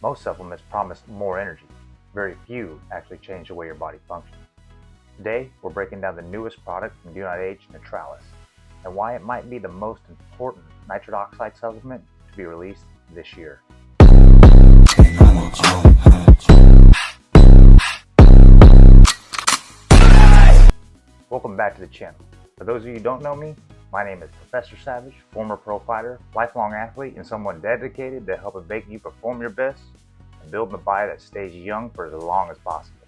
Most supplements promise more energy. Very few actually change the way your body functions. Today, we're breaking down the newest product from DoNotAge, Nitralis, and why it might be the most important nitric oxide supplement to be released this year. Welcome back to the channel. For those of you who don't know me, my name is Professor Savage, former pro fighter, lifelong athlete, and someone dedicated to helping make you perform your best and building a body that stays young for as long as possible.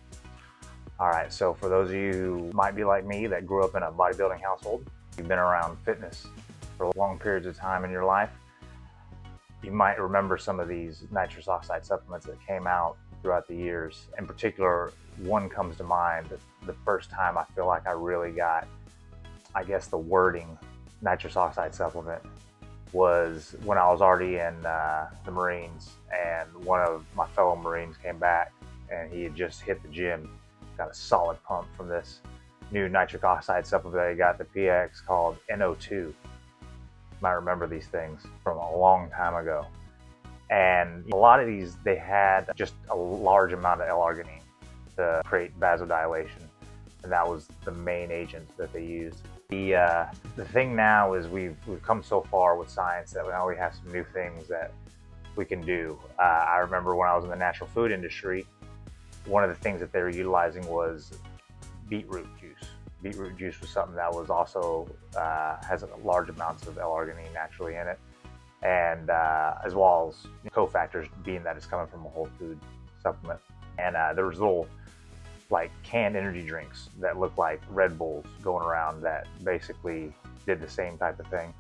Alright, so for those of you who might be like me that grew up in a bodybuilding household, you've been around fitness for long periods of time in your life, you might remember some of these nitrous oxide supplements that came out throughout the years. In particular, one comes to mind. The first time I feel like I really got, the wording nitrous oxide supplement was when I was already in the Marines, and one of my fellow Marines came back and he had just hit the gym, got a solid pump from this new nitric oxide supplement that he got, the PX, called NO2. You might remember these things from a long time ago. And a lot of these, they had just a large amount of L-arginine to create vasodilation, and that was the main agent that they used. The thing now is we've come so far with science that now we have some new things that we can do. I remember when I was in the natural food industry, one of the things that they were utilizing was beetroot juice. Beetroot juice was something that was also has large amounts of L-arginine naturally in it, and as well as cofactors, being that it's coming from a whole food supplement. And there was little like canned energy drinks that looked like Red Bulls going around that basically did the same type of thing.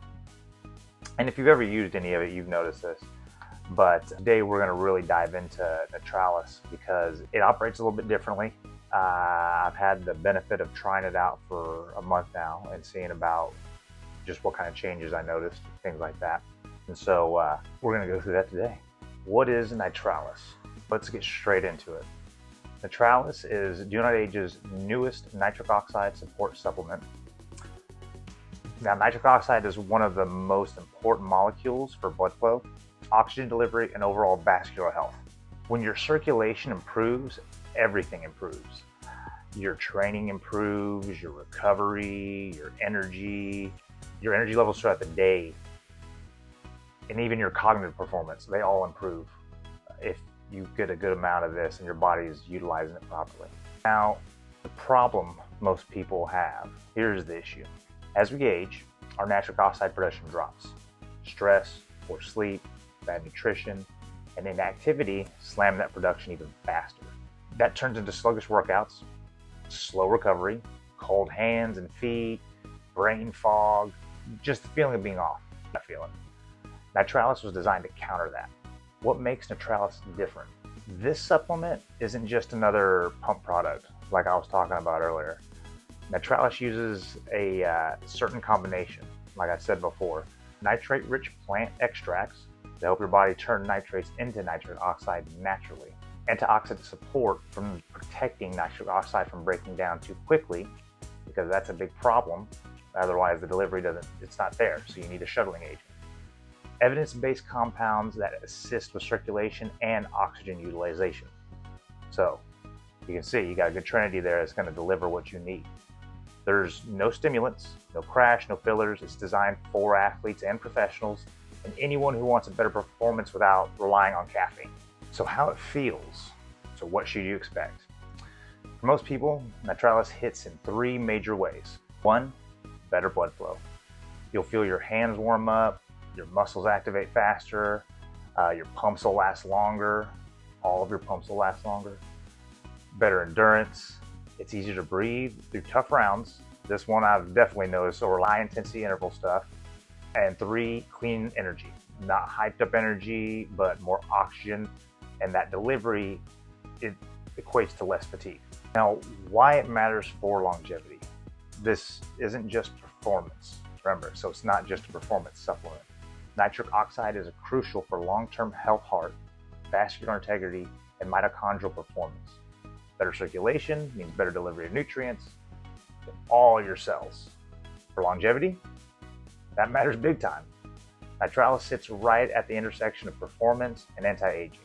And if you've ever used any of it, you've noticed this. But today we're going to really dive into Nitralis because it operates a little bit differently. I've had the benefit of trying it out for a month now and seeing about just what kind of changes I noticed, things like that. And so we're going to go through that today. What is Nitralis? Let's get straight into it. Nitralis is DoNotAge's newest nitric oxide support supplement. Now, nitric oxide is one of the most important molecules for blood flow, oxygen delivery, and overall vascular health. When your circulation improves, everything improves. Your training improves, your recovery, your energy levels throughout the day, and even your cognitive performance, they all improve if you get a good amount of this and your body is utilizing it properly. Now, the problem most people have, here's the issue. As we age, our nitric oxide production drops. Stress, poor sleep, bad nutrition, and inactivity slam that production even faster. That turns into sluggish workouts, slow recovery, cold hands and feet, brain fog, just the feeling of being off, that feeling. Nitralis was designed to counter that. What makes Nitralis different? This supplement isn't just another pump product like I was talking about earlier. Nitralis uses a certain combination, like I said before, nitrate-rich plant extracts to help your body turn nitrates into nitric oxide naturally. Antioxidant support from protecting nitric oxide from breaking down too quickly, because that's a big problem. Otherwise, the delivery it's not there, so you need a shuttling agent. Evidence-based compounds that assist with circulation and oxygen utilization. So you can see you got a good trinity there that's going to deliver what you need. There's no stimulants, no crash, no fillers. It's designed for athletes and professionals and anyone who wants a better performance without relying on caffeine. So how it feels. So what should you expect? For most people, Nitralis hits in three major ways. One, better blood flow. You'll feel your hands warm up, your muscles activate faster, your pumps will last longer, all of your pumps will last longer. Better endurance, it's easier to breathe through tough rounds. This one I've definitely noticed, or high intensity interval stuff. And three, clean energy. Not hyped up energy, but more oxygen, and that delivery, it equates to less fatigue. Now, why it matters for longevity. This isn't just performance, remember, so it's not just a performance supplement. Nitric oxide is crucial for long-term health, heart, vascular integrity, and mitochondrial performance. Better circulation means better delivery of nutrients to all your cells. For longevity, that matters big time. Nitralis sits right at the intersection of performance and anti-aging.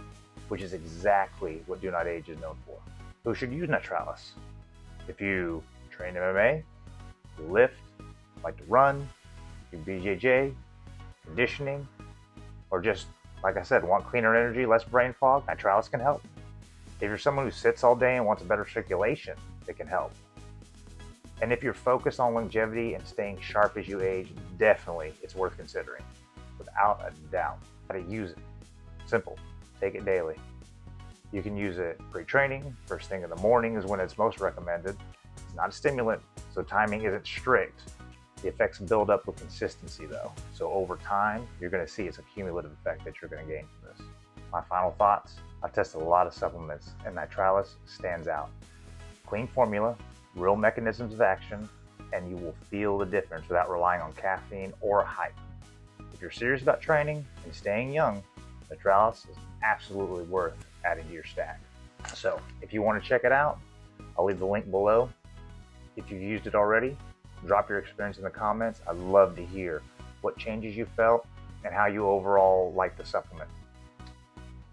which is exactly what DoNotAge is known for. Who should use Nitralis? If you train MMA, you lift, like to run, you BJJ, conditioning, or just, like I said, want cleaner energy, less brain fog, Nitralis can help. If you're someone who sits all day and wants a better circulation, it can help. And if you're focused on longevity and staying sharp as you age, definitely it's worth considering, without a doubt. How to use it? Simple. Take it daily. You can use it pre-training. First thing in the morning is when it's most recommended. It's not a stimulant, so timing isn't strict. The effects build up with consistency though. So over time, you're going to see it's a cumulative effect that you're going to gain from this. My final thoughts, I've tested a lot of supplements and Nitralis stands out. Clean formula, real mechanisms of action, and you will feel the difference without relying on caffeine or hype. If you're serious about training and staying young, Nitralis is absolutely worth adding to your stack. So if you want to check it out, I'll leave the link below. If you've used it already, drop your experience in the comments. I'd love to hear what changes you felt and how you overall like the supplement.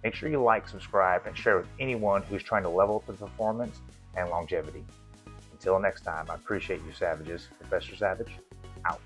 Make sure you like, subscribe, and share with anyone who's trying to level up their performance and longevity. Until next time, I appreciate you, Savages. Professor Savage, out.